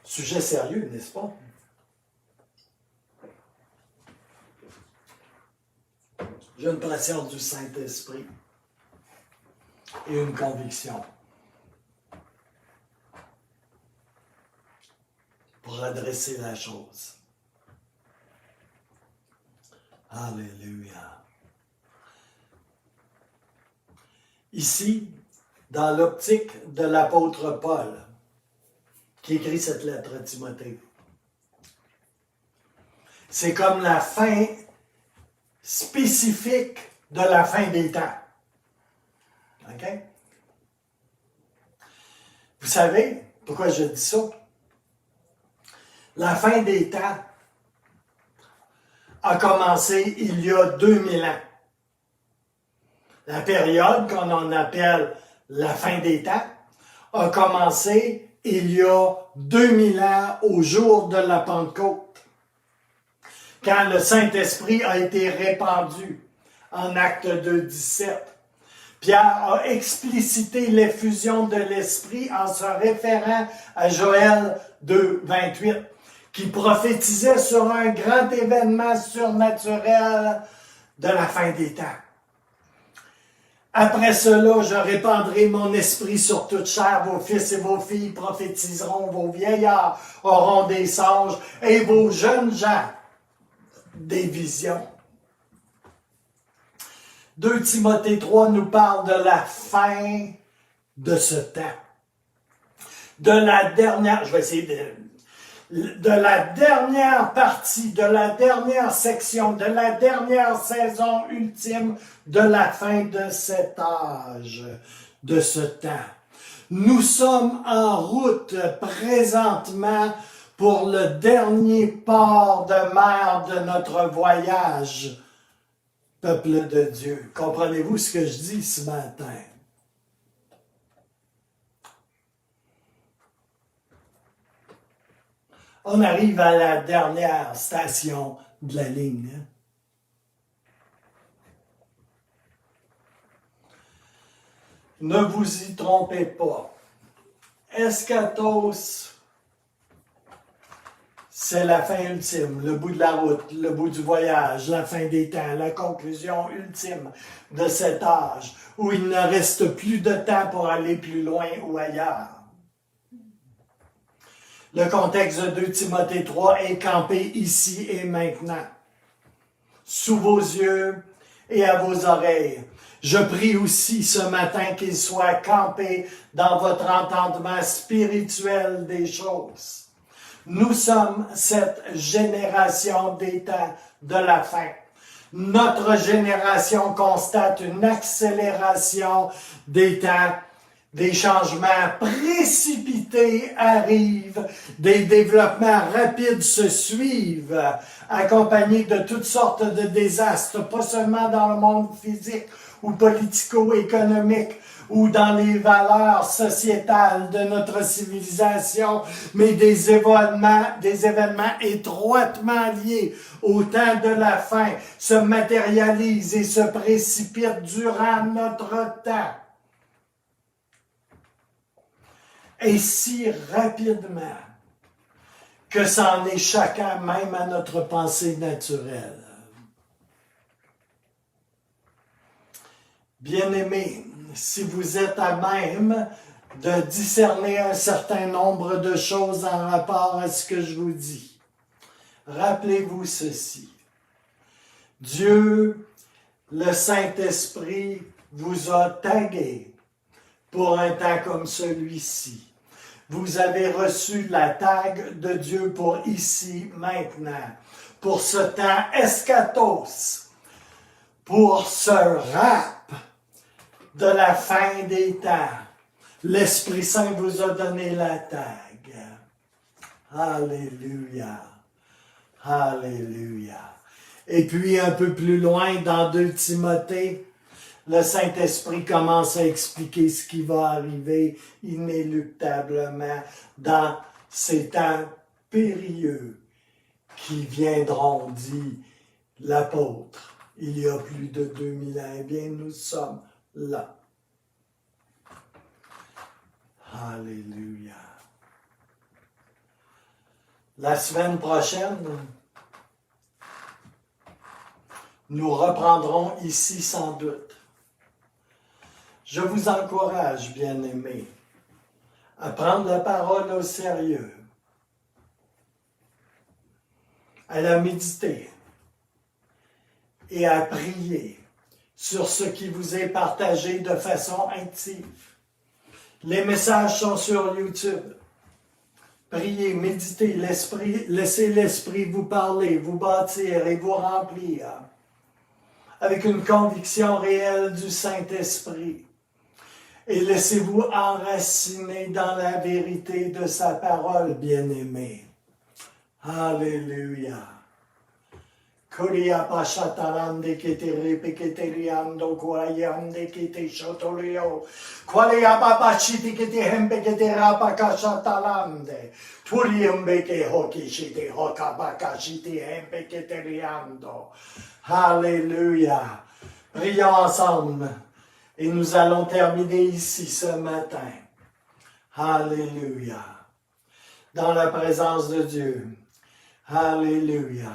Sujet sérieux, n'est-ce pas? J'ai une pression du Saint-Esprit et une conviction pour adresser la chose. Alléluia. Ici, dans l'optique de l'apôtre Paul, qui écrit cette lettre à Timothée, c'est comme la fin spécifique de la fin des temps. OK? Vous savez pourquoi je dis ça? La fin des temps a commencé il y a 2000 ans. La période qu'on en appelle la fin des temps a commencé il y a 2000 ans au jour de la Pentecôte, quand le Saint-Esprit a été répandu en Actes 2:17. Pierre a explicité l'effusion de l'Esprit en se référant à Joël 2:28, qui prophétisait sur un grand événement surnaturel de la fin des temps. Après cela, je répandrai mon esprit sur toute chair, vos fils et vos filles prophétiseront, vos vieillards auront des songes, et vos jeunes gens des visions. 2 Timothée 3 nous parle de la fin de ce temps. De la dernière, je vais essayer de la dernière partie, de la dernière section, de la dernière saison ultime de la fin de cet âge, de ce temps. Nous sommes en route présentement pour le dernier port de mer de notre voyage, peuple de Dieu. Comprenez-vous ce que je dis ce matin? On arrive à la dernière station de la ligne. Ne vous y trompez pas. Eschatos, C'est la fin ultime, le bout de la route, le bout du voyage, la fin des temps, la conclusion ultime de cet âge où il ne reste plus de temps pour aller plus loin ou ailleurs. Le contexte de 2 Timothée 3 est campé ici et maintenant, sous vos yeux et à vos oreilles. Je prie aussi ce matin qu'il soit campé dans votre entendement spirituel des choses. Nous sommes cette génération des temps de la fin. Notre génération constate une accélération des temps. Des changements précipités arrivent, des développements rapides se suivent, accompagnés de toutes sortes de désastres, pas seulement dans le monde physique ou politico-économique, ou dans les valeurs sociétales de notre civilisation, mais des événements étroitement liés au temps de la fin se matérialisent et se précipitent durant notre temps. Et si rapidement que c'en est chacun même à notre pensée naturelle. Bien-aimés, si vous êtes à même de discerner un certain nombre de choses en rapport à ce que je vous dis, rappelez-vous ceci. Dieu, le Saint-Esprit, vous a tagué pour un temps comme celui-ci. Vous avez reçu la tag de Dieu pour ici, maintenant, pour ce temps eschatos, pour ce rap de la fin des temps. L'Esprit Saint vous a donné la tag. Alléluia. Alléluia. Et puis un peu plus loin, dans 2 Timothée, le Saint-Esprit commence à expliquer ce qui va arriver inéluctablement dans ces temps périlleux qui viendront, dit l'apôtre, il y a plus de 2000 ans. Eh bien, nous sommes là. Alléluia. La semaine prochaine, nous reprendrons ici sans doute. Je vous encourage, bien-aimés, à prendre la parole au sérieux, à la méditer et à prier sur ce qui vous est partagé de façon active. Les messages sont sur YouTube. Priez, méditez, laissez l'Esprit vous parler, vous bâtir et vous remplir avec une conviction réelle du Saint-Esprit. Et laissez-vous enraciner dans la vérité de sa parole, bien-aimés. Alléluia. Koria pashatarande ketere peketeriando koayande kete shotolio. Kwalia babachiti kete hembe kete rapakashatalande. Turiembe ke hokishite hokabakashite hembe keteriando. Alléluia. Prions ensemble. Et nous allons terminer ici ce matin. Alléluia. Dans la présence de Dieu. Alléluia.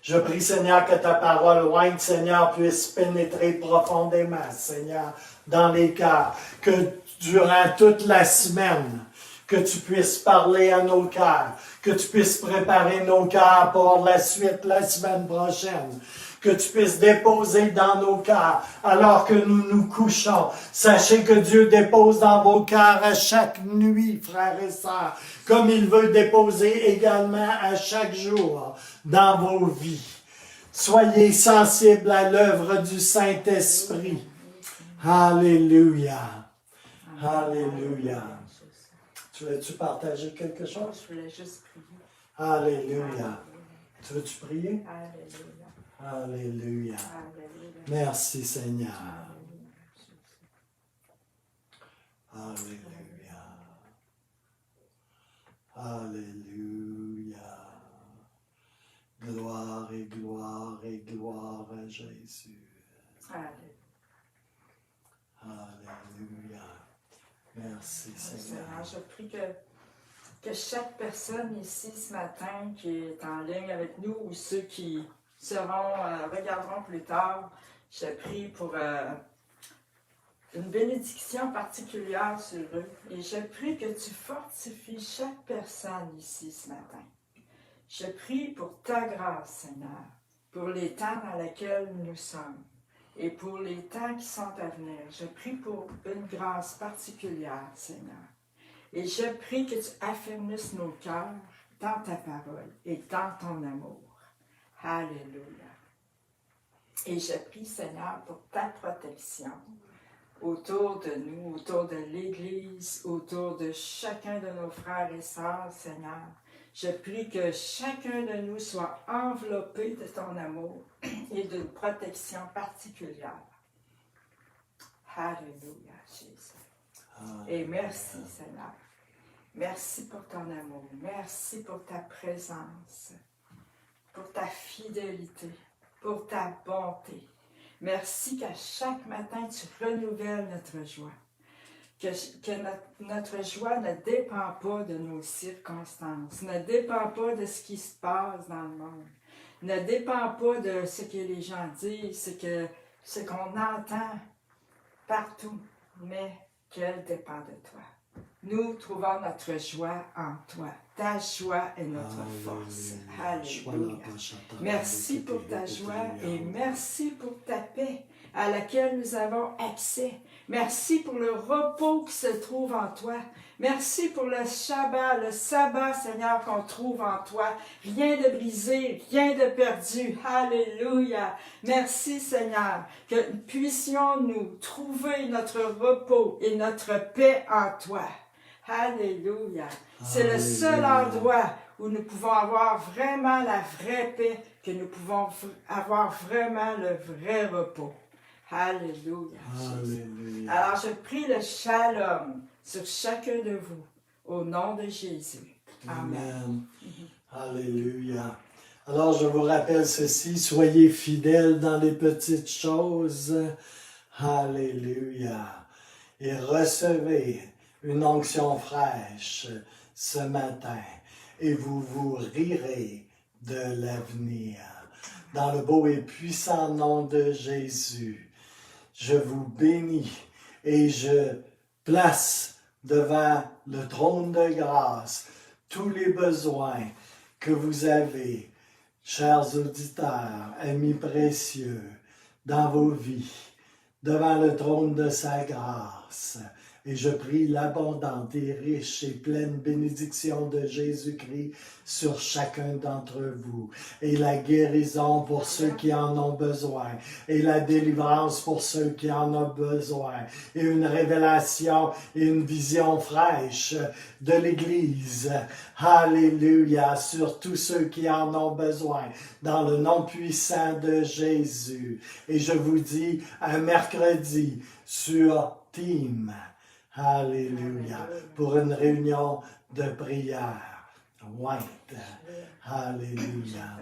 Je prie, Seigneur, que ta parole loin, Seigneur, puisse pénétrer profondément, Seigneur, dans les cœurs. Que durant toute la semaine, que tu puisses parler à nos cœurs. Que tu puisses préparer nos cœurs pour la suite la semaine prochaine. Que tu puisses déposer dans nos cœurs alors que nous nous couchons. Sachez que Dieu dépose dans vos cœurs à chaque nuit, frères et sœurs, comme il veut déposer également à chaque jour dans vos vies. Soyez sensibles à l'œuvre du Saint-Esprit. Alléluia. Alléluia. Tu veux-tu partager quelque chose? Je voulais juste prier. Alléluia. Tu veux-tu prier? Alléluia. Alléluia. Alléluia. Merci Seigneur. Alléluia. Alléluia. Gloire et gloire et gloire à Jésus. Alléluia. Merci Seigneur. Seigneur, je prie que que chaque personne ici ce matin qui est en ligne avec nous ou ceux qui regarderont plus tard, je prie pour une bénédiction particulière sur eux. Et je prie que tu fortifies chaque personne ici ce matin. Je prie pour ta grâce, Seigneur, pour les temps dans lesquels nous sommes et pour les temps qui sont à venir. Je prie pour une grâce particulière, Seigneur. Et je prie que tu affermisses nos cœurs dans ta parole et dans ton amour. Alléluia. Et je prie, Seigneur, pour ta protection autour de nous, autour de l'Église, autour de chacun de nos frères et sœurs, Seigneur. Je prie que chacun de nous soit enveloppé de ton amour et d'une protection particulière. Alléluia, Jésus. Et merci, Seigneur. Merci pour ton amour. Merci pour ta présence, pour ta fidélité, pour ta bonté. Merci qu'à chaque matin, tu renouvelles notre joie. Que notre joie ne dépend pas de nos circonstances, ne dépend pas de ce qui se passe dans le monde, ne dépend pas de ce que les gens disent, ce qu'on entend partout, mais qu'elle dépend de toi. Nous trouvons notre joie en toi. Ta joie est notre force. Alléluia. Merci pour ta joie et merci pour ta paix à laquelle nous avons accès. Merci pour le repos qui se trouve en toi. Merci pour le sabbat, Seigneur, qu'on trouve en toi. Rien de brisé, rien de perdu. Alléluia. Merci, Seigneur, que puissions nous trouver notre repos et notre paix en toi. Alléluia. C'est le seul endroit où nous pouvons avoir vraiment la vraie paix, que nous pouvons avoir vraiment le vrai repos. Alléluia. Alléluia. Alors je prie le shalom sur chacun de vous, au nom de Jésus. Amen. Alléluia. Alors je vous rappelle ceci, soyez fidèles dans les petites choses. Alléluia. Et recevez une onction fraîche ce matin et vous vous rirez de l'avenir. Dans le beau et puissant nom de Jésus, je vous bénis et je place devant le trône de grâce tous les besoins que vous avez, chers auditeurs, amis précieux, dans vos vies, devant le trône de sa grâce. Et je prie l'abondante et riche et pleine bénédiction de Jésus-Christ sur chacun d'entre vous. Et la guérison pour ceux qui en ont besoin. Et la délivrance pour ceux qui en ont besoin. Et une révélation et une vision fraîche de l'Église. Alléluia, sur tous ceux qui en ont besoin. Dans le nom puissant de Jésus. Et je vous dis un mercredi sur Team. Alléluia. Pour une réunion de prière. White. Alléluia.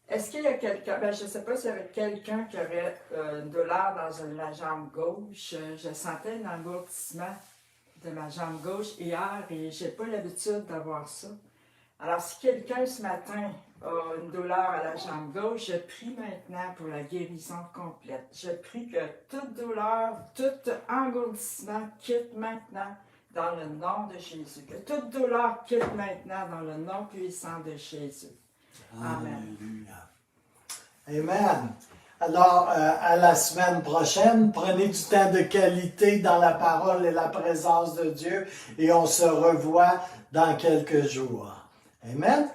Est-ce qu'il y a quelqu'un, je ne sais pas s'il y avait quelqu'un qui aurait une douleur dans la jambe gauche. Je sentais un engourdissement de ma jambe gauche hier et je n'ai pas l'habitude d'avoir ça. Alors, si quelqu'un ce matin a une douleur à la jambe gauche, je prie maintenant pour la guérison complète. Je prie que toute douleur, tout engourdissement quitte maintenant dans le nom de Jésus. Que toute douleur quitte maintenant dans le nom puissant de Jésus. Amen. Alléluia. Amen. Alors, à la semaine prochaine, prenez du temps de qualité dans la parole et la présence de Dieu et on se revoit dans quelques jours. Amen.